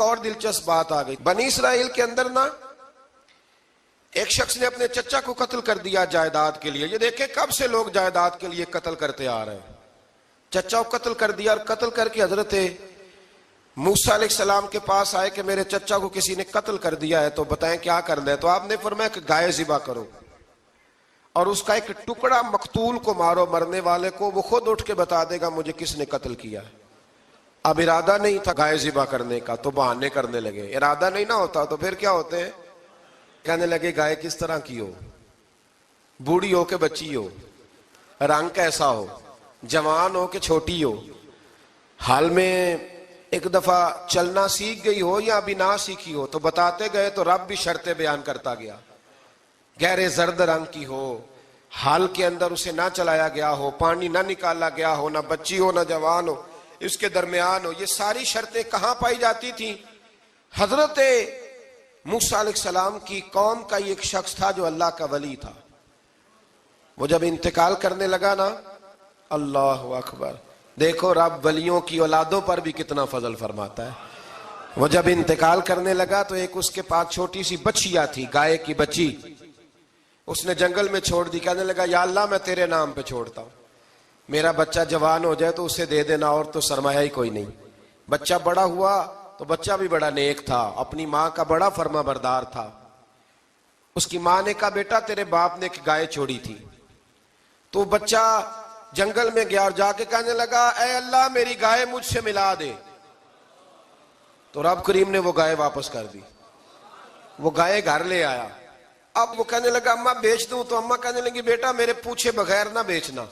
اور دلچسپ بات آ گئی. بنی اسرائیل کے اندر نا ایک شخص نے اپنے چچا کو قتل کر دیا جائیداد کے لیے. یہ دیکھیں کب سے لوگ جائیداد کے لیے قتل کرتے آ رہے ہیں. چچا کو قتل کر دیا اور قتل کر کے حضرت موسیٰ علیہ السلام کے پاس آئے کہ میرے چچا کو کسی نے قتل کر دیا ہے تو بتائیں کیا کرنا ہے. تو آپ نے فرمایا کہ گائے ذبح کرو اور اس کا ایک ٹکڑا مقتول کو مارو, مرنے والے کو, وہ خود اٹھ کے بتا دے گا مجھے کس نے قتل کیا ہے. اب ارادہ نہیں تھا گائے ذبح کرنے کا تو بہانے کرنے لگے. ارادہ نہیں نہ ہوتا تو پھر کیا ہوتے ہیں, کہنے لگے گائے کس طرح کی ہو, بوڑھی ہو کہ بچی ہو, رنگ کیسا ہو, جوان ہو کہ چھوٹی ہو, حال میں ایک دفعہ چلنا سیکھ گئی ہو یا ابھی نہ سیکھی ہو. تو بتاتے گئے تو رب بھی شرطیں بیان کرتا گیا. گہرے زرد رنگ کی ہو, حال کے اندر اسے نہ چلایا گیا ہو, پانی نہ نکالا گیا ہو, نہ بچی ہو نہ جوان ہو, اس کے درمیان ہو. یہ ساری شرطیں کہاں پائی جاتی تھیں؟ حضرت موسیٰ علیہ السلام کی قوم کا ایک شخص تھا جو اللہ کا ولی تھا. وہ جب انتقال کرنے لگا نا, اللہ اکبر, دیکھو رب ولیوں کی اولادوں پر بھی کتنا فضل فرماتا ہے. وہ جب انتقال کرنے لگا تو ایک اس کے پاس چھوٹی سی بچیا تھی, گائے کی بچی, اس نے جنگل میں چھوڑ دی. کہنے لگا یا اللہ میں تیرے نام پہ چھوڑتا ہوں, میرا بچہ جوان ہو جائے تو اسے دے دینا, اور تو سرمایہ ہی کوئی نہیں. بچہ بڑا ہوا تو بچہ بھی بڑا نیک تھا, اپنی ماں کا بڑا فرما بردار تھا. اس کی ماں نے کہا بیٹا تیرے باپ نے ایک گائے چھوڑی تھی. تو بچہ جنگل میں گیا اور جا کے کہنے لگا اے اللہ میری گائے مجھ سے ملا دے. تو رب کریم نے وہ گائے واپس کر دی. وہ گائے گھر لے آیا. اب وہ کہنے لگا اماں بیچ دوں, تو اماں کہنے لگی بیٹا میرے پوچھے بغیر نہ بیچنا.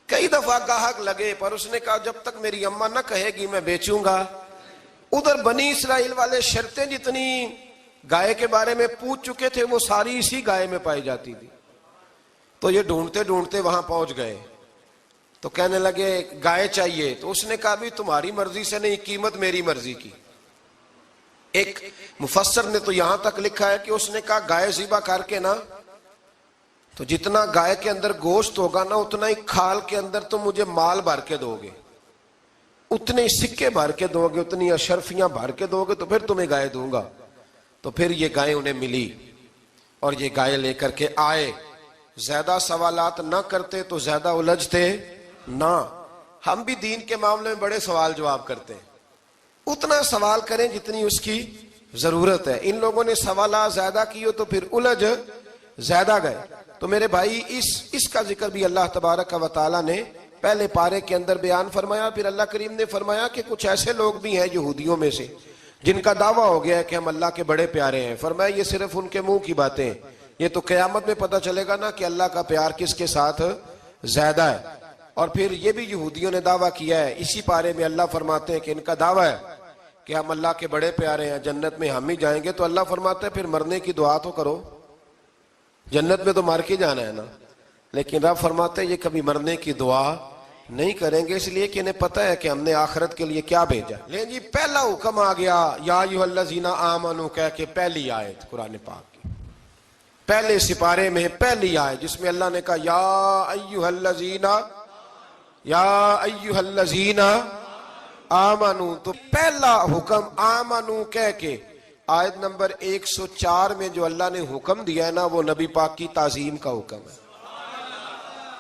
کئی دفعہ گاہک لگے پر اس نے کہا جب تک میری اماں نہ کہے گی میں بیچوں گا. ادھر بنی اسرائیل والے شرطیں جتنی گائے کے بارے میں پوچھ چکے تھے وہ ساری اسی گائے میں پائی جاتی تھی. تو یہ ڈھونڈتے ڈھونڈتے وہاں پہنچ گئے تو کہنے لگے گائے چاہیے. تو اس نے کہا بھی تمہاری مرضی سے نہیں, قیمت میری مرضی کی. ایک مفسر نے تو یہاں تک لکھا ہے کہ اس نے کہا گائے ذبح کر کے نا تو جتنا گائے کے اندر گوشت ہوگا نا اتنا ہی کھال کے اندر تم مجھے مال بھر کے دو گے, اتنے سکے بھر کے دو گے, اتنی اشرفیاں بھر کے دو گے تو پھر تمہیں گائے دوں گا. تو پھر یہ گائے انہیں ملی اور یہ گائے لے کر کے آئے. زیادہ سوالات نہ کرتے تو زیادہ الجھتے نہ. ہم بھی دین کے معاملے میں بڑے سوال جواب کرتے ہیں, اتنا سوال کریں جتنی اس کی ضرورت ہے. ان لوگوں نے سوالات زیادہ کیے تو پھر الجھ زیادہ گئے. تو میرے بھائی اس کا ذکر بھی اللہ تبارک و تعالیٰ نے پہلے پارے کے اندر بیان فرمایا. پھر اللہ کریم نے فرمایا کہ کچھ ایسے لوگ بھی ہیں یہودیوں میں سے جن کا دعویٰ ہو گیا ہے کہ ہم اللہ کے بڑے پیارے ہیں. فرمایا یہ صرف ان کے منہ کی باتیں ہیں, یہ تو قیامت میں پتہ چلے گا نا کہ اللہ کا پیار کس کے ساتھ زیادہ ہے. اور پھر یہ بھی یہودیوں نے دعویٰ کیا ہے. اسی پارے میں اللہ فرماتے ہیں کہ ان کا دعویٰ ہے کہ ہم اللہ کے بڑے پیارے ہیں, جنت میں ہم ہی جائیں گے. تو اللہ فرماتا ہے پھر مرنے کی دعا تو کرو, جنت میں تو مر کے جانا ہے نا. لیکن رب فرماتے ہیں یہ کبھی مرنے کی دعا نہیں کریں گے, اس لیے کہ انہیں پتہ ہے کہ ہم نے آخرت کے لیے کیا بھیجا. لیکن جی پہلا حکم آ گیا یا ایھا الذین آمنوا کہہ کے, پہلی آیت قرآن پاک کی پہلے سپارے میں پہلی آیت جس میں اللہ نے کہا یا ایھا الذین آمنوا. تو پہلا حکم آمنوا کہہ کے. آیت نمبر 104 میں جو اللہ نے حکم دیا ہے نا وہ نبی پاک کی تعظیم کا حکم ہے.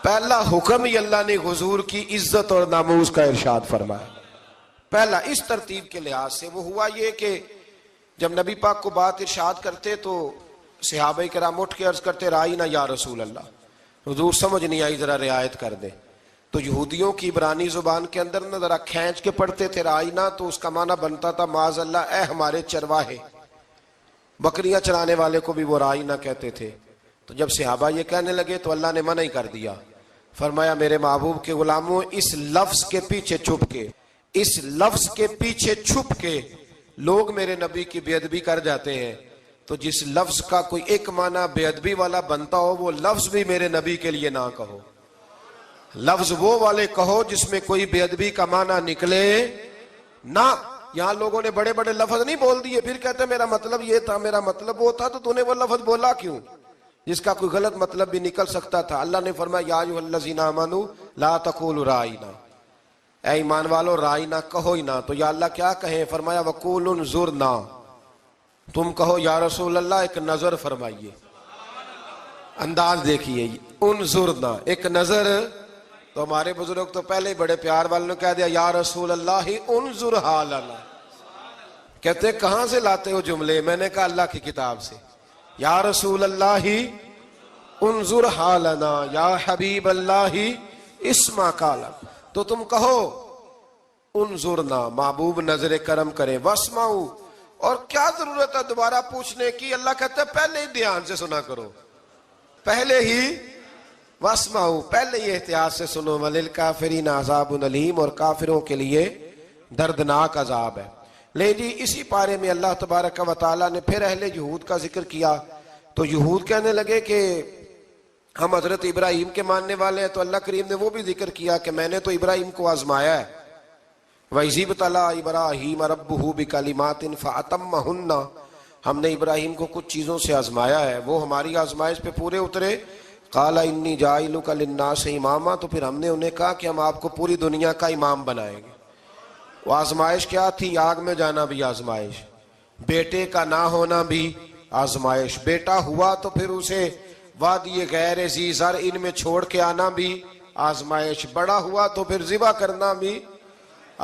پہلا حکم ہی اللہ نے حضور کی عزت اور ناموس کا ارشاد فرمایا. پہلا اس ترتیب کے لحاظ سے وہ ہوا یہ کہ جب نبی پاک کو بات ارشاد کرتے تو صحابہ کرام اٹھ کے عرض کرتے رائینا یا رسول اللہ, حضور سمجھ نہیں آئی ذرا رعایت کر دیں. تو یہودیوں کی عبرانی زبان کے اندر نہ ذرا کھینچ کے پڑھتے تھے رائینا, تو اس کا معنی بنتا تھا معاذ اللہ اے ہمارے چرواہے. بکریاں چرانے والے کو بھی وہ رائینا کہتے تھے. تو جب صحابہ یہ کہنے لگے تو اللہ نے منع ہی کر دیا. فرمایا میرے محبوب کے غلاموں اس لفظ کے پیچھے چھپ کے, اس لفظ کے پیچھے چھپ کے لوگ میرے نبی کی بے ادبی کر جاتے ہیں. تو جس لفظ کا کوئی ایک معنی بے ادبی والا بنتا ہو وہ لفظ بھی میرے نبی کے لیے نہ کہو. لفظ وہ والے کہو جس میں کوئی بے ادبی کا معنی نکلے نہ. یہاں لوگوں نے بڑے بڑے لفظ نہیں بول دیے پھر کہتے میرا مطلب یہ تھا, میرا مطلب وہ تھا, تو نے وہ لفظ بولا کیوں جس کا کوئی غلط مطلب بھی نکل سکتا تھا. اللہ نے فرمایا یا ایھا الذین آمنوا لا تقولوا رائینا, اے ایمان والو رائنا کہو ہی نہ، تو یا اللہ کیا کہیں؟ فرمایا وقول انظرنا، تم کہو یا رسول اللہ ایک نظر فرمائیے۔ انداز دیکھیے، انظرنا ایک نظر۔ تو ہمارے بزرگ تو پہلے ہی بڑے پیار والوں نے کہہ دیا یا رسول اللہ انظر حالنا۔ کہتے کہاں سے لاتے ہو جملے؟ میں نے کہا اللہ کی کتاب سے۔ یا رسول اللہ انظر حالنا یا حبیب اللہ اسما کالا، تو تم کہو انظرنا، محبوب نظر کرم کرے، واسمعوا، اور کیا ضرورت ہے دوبارہ پوچھنے کی؟ اللہ کہتا ہے پہلے ہی دھیان سے سنا کرو، پہلے ہی واسمعوا، پہلے ہی احتیاط سے سنو، وللکافرین عذاب علیم، اور کافروں کے لیے دردناک عذاب ہے۔ لے جی اسی پارے میں اللہ تبارک و تعالیٰ نے پھر اہل یہود کا ذکر کیا، تو یہود کہنے لگے کہ ہم حضرت ابراہیم کے ماننے والے ہیں، تو اللہ کریم نے وہ بھی ذکر کیا کہ میں نے تو ابراہیم کو آزمایا ہے، وَإِذِ ابْتَلَىٰ إِبْرَاهِيمَ رَبُّهُ بِكَلِمَاتٍ فَأَتَمَّهُنَّ، ہم نے ابراہیم کو کچھ چیزوں سے آزمایا ہے، وہ ہماری آزمائش پہ پورے اترے۔ قَالَ إِنِّي جَاعِلُكَ لِلنَّاسِ إِمَامًا، تو پھر ہم نے انہیں کہا کہ ہم آپ کو پوری دنیا کا امام بنائیں گے۔ وہ آزمائش کیا تھی؟ آگ میں جانا بھی آزمائش، بیٹے کا نہ ہونا بھی آزمائش، بیٹا ہوا تو پھر اسے وادی غیر ذی زرع میں چھوڑ کے آنا بھی آزمائش، بڑا ہوا تو پھر ذبح کرنا بھی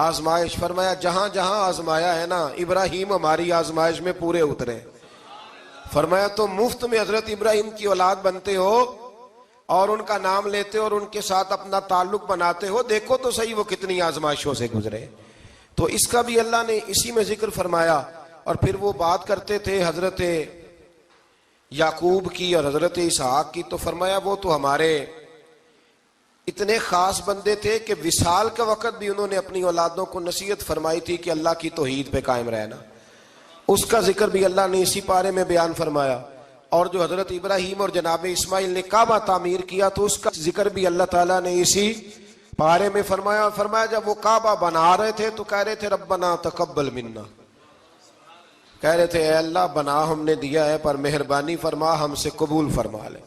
آزمائش۔ فرمایا جہاں جہاں آزمایا ہے نا، ابراہیم ہماری آزمائش میں پورے اترے۔ فرمایا تو مفت میں حضرت ابراہیم کی اولاد بنتے ہو اور ان کا نام لیتے ہو اور ان کے ساتھ اپنا تعلق بناتے ہو، دیکھو تو صحیح وہ کتنی آزمائشوں سے گزرے۔ تو اس کا بھی اللہ نے اسی میں ذکر فرمایا۔ اور پھر وہ بات کرتے تھے حضرت یعقوب کی اور حضرت اسحاق کی، تو فرمایا وہ تو ہمارے اتنے خاص بندے تھے کہ وصال کے وقت بھی انہوں نے اپنی اولادوں کو نصیحت فرمائی تھی کہ اللہ کی توحید پہ قائم رہنا، اس کا ذکر بھی اللہ نے اسی پارے میں بیان فرمایا۔ اور جو حضرت ابراہیم اور جناب اسماعیل نے کعبہ تعمیر کیا تو اس کا ذکر بھی اللہ تعالیٰ نے اسی پارے میں فرمایا۔ فرمایا جب وہ کعبہ بنا رہے تھے تو کہہ رہے تھے ربنا تقبل منا، کہہ رہے تھے اے اللہ بنا ہم نے دیا ہے پر مہربانی فرما ہم سے قبول فرما لے۔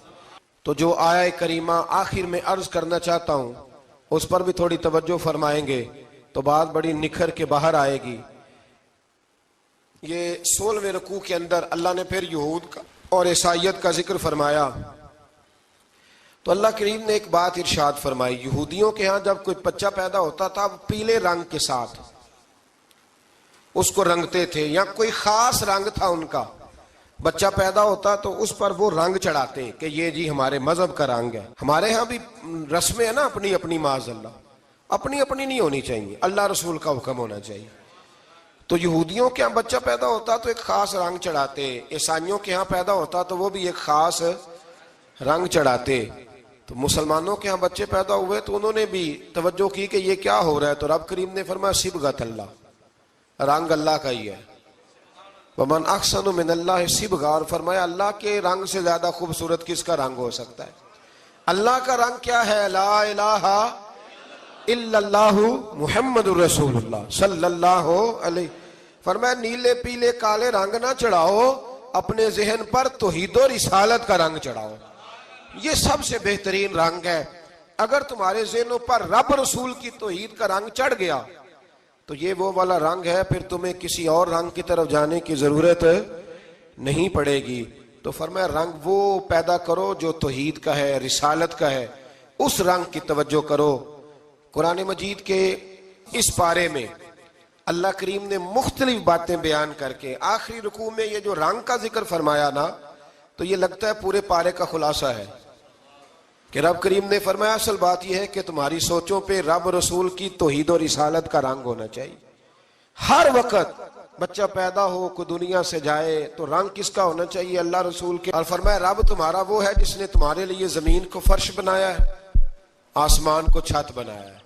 تو جو آیہ کریمہ آخر میں عرض کرنا چاہتا ہوں اس پر بھی تھوڑی توجہ فرمائیں گے تو بات بڑی نکھر کے باہر آئے گی۔ یہ 16ویں رکوع کے اندر اللہ نے پھر یہود کا اور عیسائیت کا ذکر فرمایا، تو اللہ کریم نے ایک بات ارشاد فرمائی، یہودیوں کے ہاں جب کوئی بچہ پیدا ہوتا تھا پیلے رنگ کے ساتھ اس کو رنگتے تھے، یا کوئی خاص رنگ تھا ان کا، بچہ پیدا ہوتا تو اس پر وہ رنگ چڑھاتے کہ یہ جی ہمارے مذہب کا رنگ ہے۔ ہمارے ہاں بھی رسمیں ہیں نا اپنی اپنی، معاذ اللہ اپنی اپنی نہیں ہونی چاہیے، اللہ رسول کا حکم ہونا چاہیے۔ تو یہودیوں کے ہاں بچہ پیدا ہوتا تو ایک خاص رنگ چڑھاتے، عیسائیوں کے ہاں پیدا ہوتا تو وہ بھی ایک خاص رنگ چڑھاتے۔ تو مسلمانوں کے ہاں بچے پیدا ہوئے تو انہوں نے بھی توجہ کی کہ یہ کیا ہو رہا ہے، تو رب کریم نے فرمایا صبغۃ اللہ، رنگ اللہ کا ہی ہے۔ ومن احسن من اللہ صبغہ، اور فرمایا اللہ کے رنگ سے زیادہ خوبصورت کس کا رنگ ہو سکتا ہے؟ اللہ کا رنگ کیا ہے؟ لا الہ الا اللہ محمد الرسول اللہ صلی اللہ علیہ۔ فرمایا نیلے پیلے کالے رنگ نہ چڑھاؤ، اپنے ذہن پر توحید و رسالت کا رنگ چڑھاؤ، یہ سب سے بہترین رنگ ہے۔ اگر تمہارے ذہنوں پر رب رسول کی توحید کا رنگ چڑھ گیا تو یہ وہ والا رنگ ہے، پھر تمہیں کسی اور رنگ کی طرف جانے کی ضرورت نہیں پڑے گی۔ تو فرمایا رنگ وہ پیدا کرو جو توحید کا ہے، رسالت کا ہے، اس رنگ کی توجہ کرو۔ قرآن مجید کے اس پارے میں اللہ کریم نے مختلف باتیں بیان کر کے آخری رکوع میں یہ جو رنگ کا ذکر فرمایا نا، تو یہ لگتا ہے پورے پارے کا خلاصہ ہے کہ رب کریم نے فرمایا اصل بات یہ ہے کہ تمہاری سوچوں پہ رب رسول کی توحید و رسالت کا رنگ ہونا چاہیے۔ ہر وقت بچہ پیدا ہو کوئی دنیا سے جائے تو رنگ کس کا ہونا چاہیے؟ اللہ رسول کے۔ اور فرمایا رب تمہارا وہ ہے جس نے تمہارے لیے زمین کو فرش بنایا ہے، آسمان کو چھت بنایا ہے،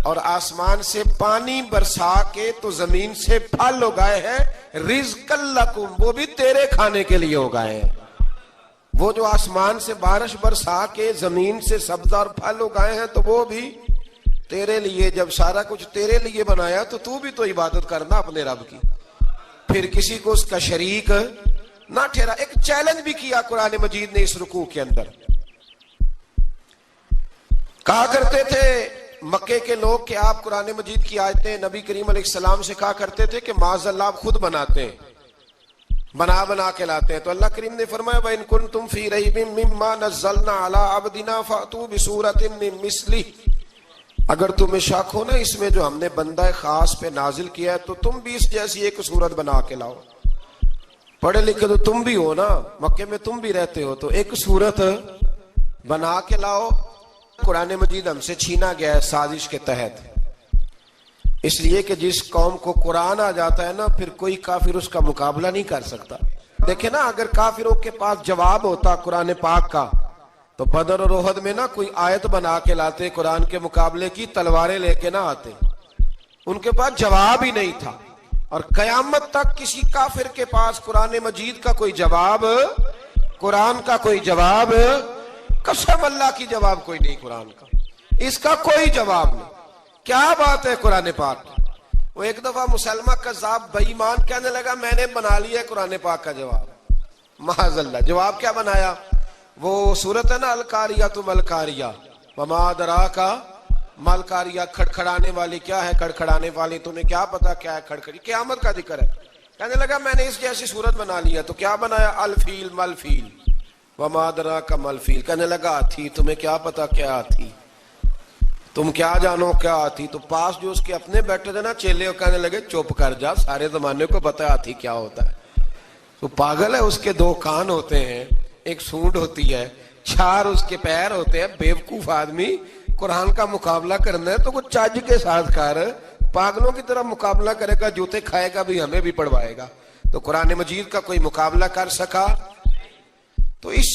اور آسمان سے پانی برسا کے تو زمین سے پھل اگائے ہیں، رزقا لکم، وہ بھی تیرے کھانے کے لیے اگائے ہیں۔ وہ جو آسمان سے بارش برسا کے زمین سے سبزہ اور پھل اگائے ہیں تو وہ بھی تیرے لیے۔ جب سارا کچھ تیرے لیے بنایا تو بھی تو عبادت کرنا اپنے رب کی، پھر کسی کو اس کا شریک نہ ٹھہرا۔ ایک چیلنج بھی کیا قرآن مجید نے اس رکوع کے اندر، کہا کرتے تھے مکے کے لوگ کہ آپ قرآن مجید کی آیتیں نبی کریم علیہ السلام سے کہا کرتے تھے کہ معاذ اللہ آپ خود بناتے ہیں، بنا کے لاتے ہیں. تو اللہ کریم نے فرمایا وَإِن كُنتُمْ فِي رَيْبٍ مِّمَّا نَزَّلْنَا عَلَىٰ عَبْدِنَا فَأْتُوا بِسُورَةٍ مِّن مِّثْلِهِ، اگر تمہیں شک ہو نا اس میں جو ہم نے بندہ خاص پہ نازل کیا ہے تو تم بھی اس جیسی ایک صورت بنا کے لاؤ. پڑھے لکھے تو تم بھی ہو نا، مکے میں تم بھی رہتے ہو، تو ایک صورت بنا کے لاؤ. قرآن مجید ہم سے چھینا گیا ہے سازش کے تحت، اس لیے کہ جس قوم کو قرآن آ جاتا ہے نا پھر کوئی کافر اس کا مقابلہ نہیں کر سکتا. دیکھیں نا، اگر کافروں کے پاس جواب ہوتا قرآن پاک کا تو بدر اور احد میں نا کوئی آیت بنا کے لاتے، قرآن کے مقابلے کی تلواریں لے کے نہ آتے. ان کے پاس جواب ہی نہیں تھا. اور قیامت تک کسی کافر کے پاس قرآن مجید کا کوئی جواب، قرآن کا کوئی جواب، قسم اللہ کی جواب کوئی نہیں قرآن کا، اس کا کوئی جواب نہیں. کیا بات ہے قرآن پاک کی. وہ ایک دفعہ مسلمہ کذاب بے ایمان کہنے لگا میں نے بنا لیا ہے قرآن پاک کا جواب. معاذ اللہ. جواب کیا بنایا؟ وہ صورت ہے نا القاریۃ ما القاریہ وما ادراک ما القاریہ، کھڑکھڑانے والی کیا ہے، کھڑکھڑانے والی تمہیں کیا پتا کیا ہے کھڑکھڑی، قیامت کا ذکر ہے. کہنے لگا میں نے اس جیسی صورت بنا لیا. تو کیا بنایا؟ الفیل ملفیل وما ادراک ما الفیل. کہنے لگا ہاتھی، تمہیں کیا پتا کیا ہاتھی، تم کیا جانو کیا ہاتھی. تو پاس جو اس کے اپنے بیٹھے تھے نا چیلے، کہنے لگے چپ کر جا، سارے زمانے کو پتا ہے ہاتھی کیا ہوتا ہے. تو پاگل ہے، اس کے دو کان ہوتے ہیں، ایک سونڈ ہوتی ہے، چار اس کے پیر ہوتے ہیں. بیوقوف آدمی قرآن کا مقابلہ کرنا ہے تو کچھ چاج کے ساتھ کر، پاگلوں کی طرح مقابلہ کرے گا، جوتے کھائے گا بھی ہمیں بھی پڑھوائے گا. تو قرآن مجید کا کوئی مقابلہ کر سکا؟ تو اس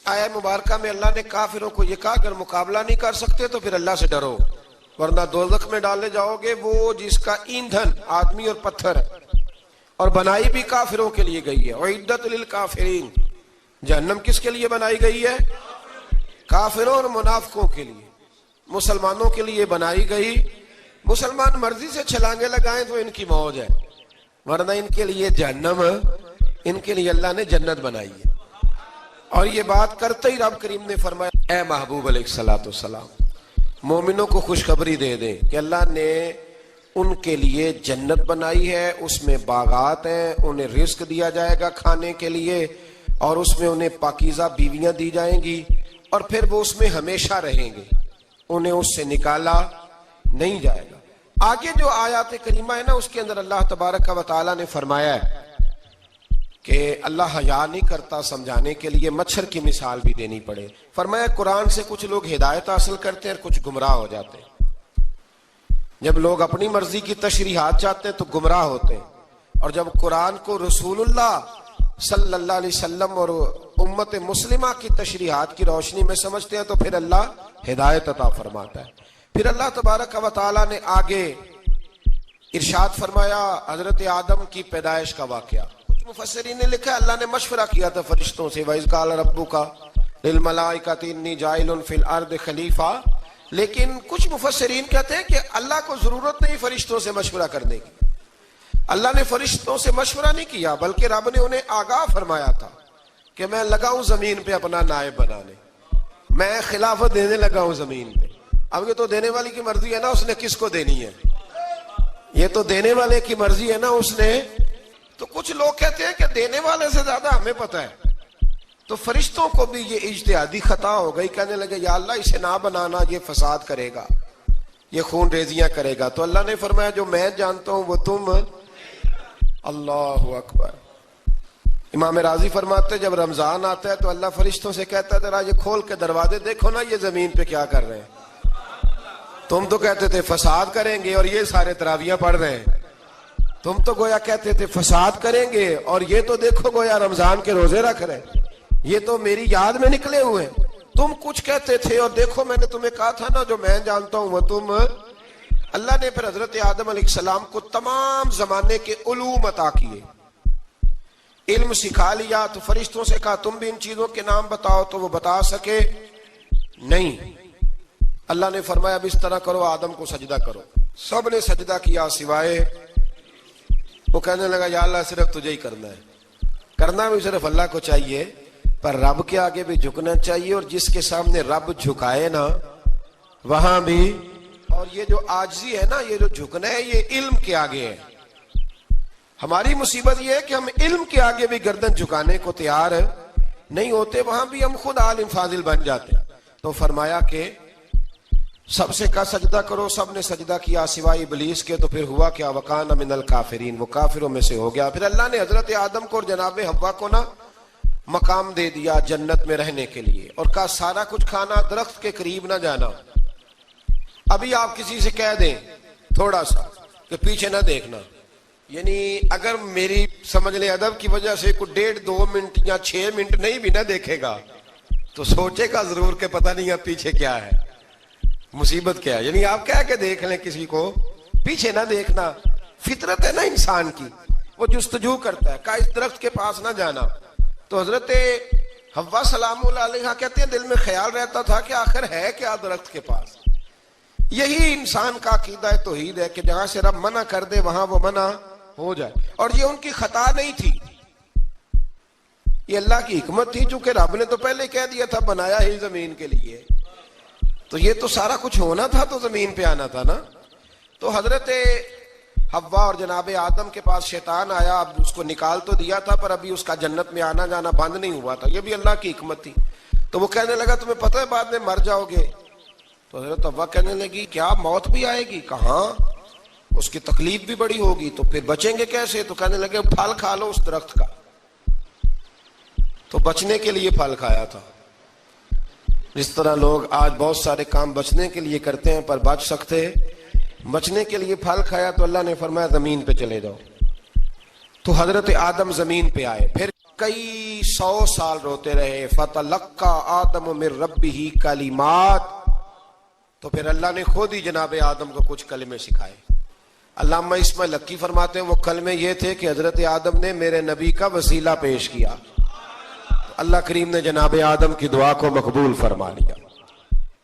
آیہ مبارکہ میں اللہ نے کافروں کو یہ کہا اگر مقابلہ نہیں کر سکتے تو پھر اللہ سے ڈرو ورنہ دوزخ میں ڈالے جاؤ گے. وہ جس کا ایندھن آدمی اور پتھر ہے اور بنائی بھی کافروں کے لیے گئی ہے. اعدت للکافرین، جہنم کس کے لیے بنائی گئی ہے؟ کافروں اور منافقوں کے لیے. مسلمانوں کے لیے بنائی گئی. مسلمان مرضی سے چھلانگے لگائیں تو ان کی موج ہے، ورنہ ان کے لیے جہنم، ان کے لیے اللہ نے جنت بنائی ہے. اور یہ بات کرتے ہی رب کریم نے فرمایا اے محبوب علیہ الصلوۃ والسلام مومنوں کو خوشخبری دے دیں کہ اللہ نے ان کے لیے جنت بنائی ہے، اس میں باغات ہیں، انہیں رزق دیا جائے گا کھانے کے لیے، اور اس میں انہیں پاکیزہ بیویاں دی جائیں گی، اور پھر وہ اس میں ہمیشہ رہیں گے، انہیں اس سے نکالا نہیں جائے گا. آگے جو آیات کریمہ ہے نا اس کے اندر اللہ تبارک و تعالیٰ نے فرمایا ہے کہ اللہ حیا نہیں کرتا سمجھانے کے لیے مچھر کی مثال بھی دینی پڑے. فرمایا قرآن سے کچھ لوگ ہدایت حاصل کرتے ہیں اور کچھ گمراہ ہو جاتے ہیں. جب لوگ اپنی مرضی کی تشریحات چاہتے ہیں تو گمراہ ہوتے ہیں، اور جب قرآن کو رسول اللہ صلی اللہ علیہ وسلم اور امت مسلمہ کی تشریحات کی روشنی میں سمجھتے ہیں تو پھر اللہ ہدایت عطا فرماتا ہے. پھر اللہ تبارک و تعالیٰ نے آگے ارشاد فرمایا حضرت آدم کی پیدائش کا واقعہ. مفسرین نے لکھا اللہ نے مشورہ کیا تھا فرشتوں سے وَإِذْ قَالَ رَبُّكَ لِلْمَلَائِكَةِ إِنِّي جَاعِلٌ فِي الْأَرْضِ خَلِيفَةً. لیکن کچھ مفسرین کہتے ہیں کہ اللہ کو ضرورت نہیں فرشتوں سے مشورہ کرنے کی. اللہ نے فرشتوں سے مشورہ نہیں کیا بلکہ رب نے انہیں آگاہ فرمایا تھا کہ میں لگا ہوں زمین پہ اپنا نائب بنانے، میں خلافت دینے لگا ہوں زمین پہ. اب یہ تو دینے والی کی مرضی ہے نا اس نے کس کو دینی ہے، یہ تو دینے والے کی مرضی ہے نا اس نے. تو کچھ لوگ کہتے ہیں کہ دینے والے سے زیادہ ہمیں پتہ ہے. تو فرشتوں کو بھی یہ اجتہادی خطا ہو گئی، کہنے لگے یا اللہ اسے نہ بنانا، یہ فساد کرے گا، یہ خون ریزیاں کرے گا. تو اللہ نے فرمایا جو میں جانتا ہوں وہ تم. اللہ اکبر. امام راضی فرماتے جب رمضان آتا ہے تو اللہ فرشتوں سے کہتا ہے ذرا یہ کھول کے دروازے دیکھو نا یہ زمین پہ کیا کر رہے ہیں. تم تو کہتے تھے فساد کریں گے اور یہ سارے تراویحیں پڑھ رہے ہیں. تم تو گویا کہتے تھے فساد کریں گے اور یہ تو دیکھو گویا رمضان کے روزے رکھ رہے ہیں، یہ تو میری یاد میں نکلے ہوئے. تم کچھ کہتے تھے اور دیکھو میں نے تمہیں کہا تھا نا جو میں جانتا ہوں وہ تم. اللہ نے پھر حضرت آدم علیہ السلام کو تمام زمانے کے علوم عطا کیے، علم سکھا لیا. تو فرشتوں سے کہا تم بھی ان چیزوں کے نام بتاؤ تو وہ بتا سکے نہیں. اللہ نے فرمایا اب اس طرح کرو آدم کو سجدہ کرو. سب نے سجدہ کیا سوائے وہ. کہنے لگا یا اللہ صرف تجھے ہی کرنا ہے. کرنا بھی صرف اللہ کو چاہیے پر رب کے آگے بھی جھکنا چاہیے، اور جس کے سامنے رب جھکائے نا وہاں بھی اور یہ جو عاجزی ہے نا، یہ جو جھکنا ہے، یہ علم کے آگے ہے. ہماری مصیبت یہ ہے کہ ہم علم کے آگے بھی گردن جھکانے کو تیار نہیں ہوتے، وہاں بھی ہم خود عالم فاضل بن جاتے. تو فرمایا کہ سب سے کہا سجدہ کرو، سب نے سجدہ کیا سوائے ابلیس کے. تو پھر ہوا کیا؟ وَكَانَ مِنَ الْكَافِرِينَ، وہ کافروں میں سے ہو گیا. پھر اللہ نے حضرت آدم کو اور جناب حوا کو نا مقام دے دیا جنت میں رہنے کے لیے، اور کہا سارا کچھ کھانا، درخت کے قریب نہ جانا. ابھی آپ کسی سے کہہ دیں تھوڑا سا کہ پیچھے نہ دیکھنا، یعنی اگر میری سمجھ لیں ادب کی وجہ سے کوئی 1.5-2 منٹ یا 6 منٹ نہیں بھی نہ دیکھے گا تو سوچے گا ضرور کہ پتہ نہیں اب پیچھے کیا ہے، مصیبت کیا ہے. یعنی آپ کہہ کے دیکھ لیں کسی کو، پیچھے نہ دیکھنا. فطرت ہے نا انسان کی، وہ جستجو کرتا ہے، کہا اس درخت کے پاس نہ جانا. تو حضرت حوا سلام اللہ علیہ کہتے ہیں دل میں خیال رہتا تھا کہ آخر ہے کیا درخت کے پاس. یہی انسان کا عقیدہ توحید ہے کہ جہاں سے رب منع کر دے وہاں وہ منع ہو جائے. اور یہ ان کی خطا نہیں تھی، یہ اللہ کی حکمت تھی، چونکہ رب نے تو پہلے کہہ دیا تھا بنایا ہی زمین کے لیے، تو یہ تو سارا کچھ ہونا تھا تو زمین پہ آنا تھا نا. تو حضرت حوا اور جناب آدم کے پاس شیطان آیا، اب اس کو نکال تو دیا تھا پر ابھی اس کا جنت میں آنا جانا بند نہیں ہوا تھا، یہ بھی اللہ کی حکمت تھی. تو وہ کہنے لگا تمہیں پتہ ہے بعد میں مر جاؤ گے. تو حضرت حوا کہنے لگی کیا موت بھی آئے گی؟ کہاں، اس کی تکلیف بھی بڑی ہوگی، تو پھر بچیں گے کیسے؟ تو کہنے لگے پھل کھا لو اس درخت کا. تو بچنے کے لیے پھل کھایا تھا. جس طرح لوگ آج بہت سارے کام بچنے کے لیے کرتے ہیں پر بچ سکتے، بچنے کے لیے پھل کھایا تو اللہ نے فرمایا زمین پہ چلے جاؤ. تو حضرت آدم زمین پہ آئے، پھر کئی 100 سال روتے رہے. فَتَلَقَّى آدَمُ مِن رَبِّهِ کَلِمَاتٍ، تو پھر اللہ نے خود ہی جناب آدم کو کچھ کلمے سکھائے. علامہ اسماعیل لکی فرماتے ہیں وہ کلمے یہ تھے کہ حضرت آدم نے میرے نبی کا وسیلہ پیش کیا، اللہ کریم نے جناب آدم کی دعا کو مقبول فرما لیا.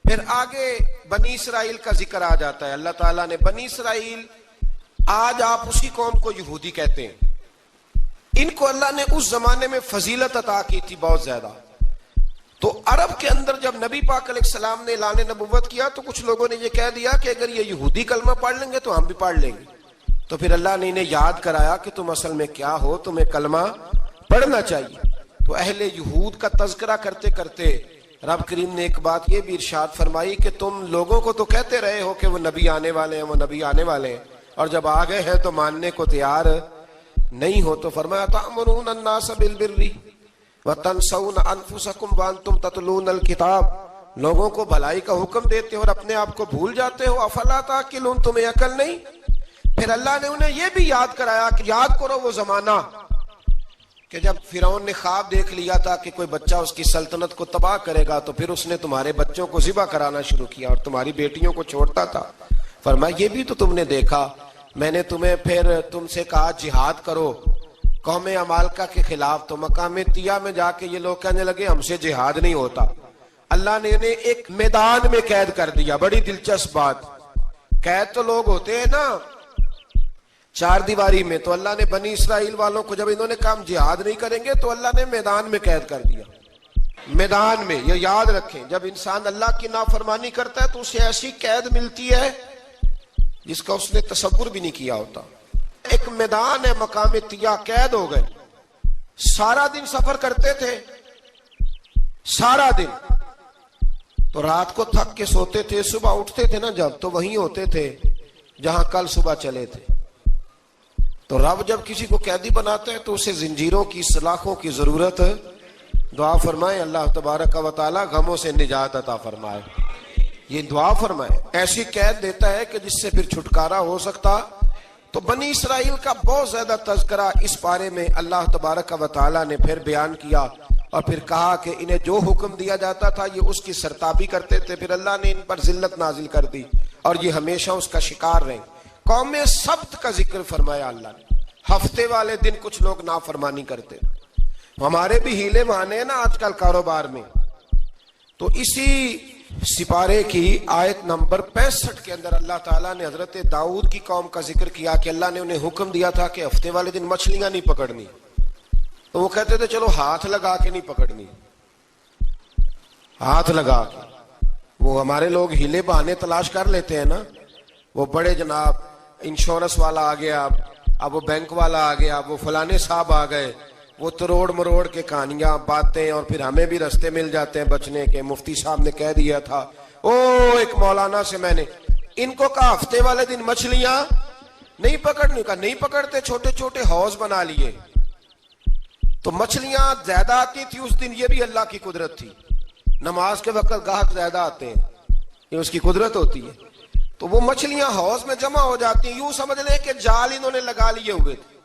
پھر آگے بنی اسرائیل کا ذکر آ جاتا ہے. اللہ تعالیٰ نے بنی اسرائیل، آج آپ اسی قوم کو یہودی کہتے ہیں، ان کو اللہ نے اس زمانے میں فضیلت عطا کی تھی بہت زیادہ. تو عرب کے اندر جب نبی پاک علیہ السلام نے اعلان نبوت کیا تو کچھ لوگوں نے یہ کہہ دیا کہ اگر یہ یہودی کلمہ پڑھ لیں گے تو ہم بھی پڑھ لیں گے. تو پھر اللہ نے انہیں یاد کرایا کہ تم اصل میں کیا ہو، تمہیں کلمہ پڑھنا چاہیے. تو اہل یہود کا تذکرہ کرتے کرتے رب کریم نے ایک بات یہ بھی ارشاد فرمائی کہ تم لوگوں کو تو کہتے رہے ہو کہ وہ نبی آنے والے ہیں، وہ نبی آنے والے ہیں، اور جب آ گئے ہیں تو ماننے کو تیار نہیں ہو. تو فرمایا تأمرون الناس بالبر وتنسون انفسکم وانتم تتلون الکتاب، لوگوں کو بھلائی کا حکم دیتے ہو اور اپنے آپ کو بھول جاتے ہو. افلا تعقلون، تمہیں عقل نہیں؟ پھر اللہ نے انہیں یہ بھی یاد کرایا کہ یاد کرو وہ زمانہ کہ جب فرعون نے خواب دیکھ لیا تھا کہ کوئی بچہ اس کی سلطنت کو تباہ کرے گا، تو پھر اس نے تمہارے بچوں کو ذبح کرانا شروع کیا اور تمہاری بیٹیوں کو چھوڑتا تھا. فرمایا یہ بھی تو تم نے دیکھا، میں نے تمہیں پھر تم سے کہا جہاد کرو قوم عمالقہ کے خلاف، تو مقام طیہ میں جا کے یہ لوگ کہنے لگے ہم سے جہاد نہیں ہوتا. اللہ نے انہیں ایک میدان میں قید کر دیا. بڑی دلچسپ بات، قید تو لوگ ہوتے ہیں نا چار دیواری میں، تو اللہ نے بنی اسرائیل والوں کو جب انہوں نے کہا ہم جہاد نہیں کریں گے تو اللہ نے میدان میں قید کر دیا. میدان میں، یہ یاد رکھیں، جب انسان اللہ کی نافرمانی کرتا ہے تو اسے ایسی قید ملتی ہے جس کا اس نے تصور بھی نہیں کیا ہوتا. ایک میدان ہے مقام طیہ، قید ہو گئے، سارا دن سفر کرتے تھے، سارا دن، تو رات کو تھک کے سوتے تھے، صبح اٹھتے تھے نا جب تو وہیں ہوتے تھے جہاں کل صبح چلے تھے. تو رب جب کسی کو قیدی بناتا ہے تو اسے زنجیروں کی، سلاخوں کی ضرورت. دعا فرمائے اللہ تبارک و تعالی غموں سے نجات عطا فرمائے. یہ دعا فرمائے، ایسی قید دیتا ہے کہ جس سے پھر چھٹکارا ہو سکتا. تو بنی اسرائیل کا بہت زیادہ تذکرہ اس بارے میں اللہ تبارک و تعالی نے پھر بیان کیا، اور پھر کہا کہ انہیں جو حکم دیا جاتا تھا یہ اس کی سرتابی کرتے تھے. پھر اللہ نے ان پر ذلت نازل کر دی اور یہ ہمیشہ اس کا شکار رہے. قوم سبت کا ذکر فرمایا اللہ نے. ہفتے والے دن کچھ لوگ نافرمانی کرتے، ہمارے بھی ہیلے بہانے ہیں نا آج کل کاروبار میں. تو اسی سپارے کی آیت نمبر 65 کے اندر اللہ تعالیٰ نے حضرت داؤد کی قوم کا ذکر کیا کہ اللہ نے انہیں حکم دیا تھا کہ ہفتے والے دن مچھلیاں نہیں پکڑنی. تو وہ کہتے تھے چلو ہاتھ لگا کے نہیں پکڑنی، ہاتھ لگا کے. وہ ہمارے لوگ ہیلے بہانے تلاش کر لیتے ہیں نا، وہ بڑے جناب انشورنس والا آ گیا، اب وہ بینک والا آ گیا، وہ فلانے صاحب آ گئے، وہ تروڑ مروڑ کے کہانیاں باتیں، اور پھر ہمیں بھی رستے مل جاتے ہیں بچنے کے۔ مفتی صاحب نے کہہ دیا تھا، ایک مولانا سے میں نے ان کو کہا ہفتے والے دن مچھلیاں نہیں پکڑنے کا، نہیں پکڑتے، چھوٹے چھوٹے حوض بنا لیے تو مچھلیاں زیادہ آتی تھی اس دن۔ یہ بھی اللہ کی قدرت تھی، نماز کے وقت گاہک زیادہ آتے ہیں، یہ اس کی قدرت ہوتی ہے۔ تو وہ مچھلیاں حوض میں جمع ہو جاتی ہیں، یوں سمجھ لیں کہ جال انہوں نے لگا لیے ہوئے تھے،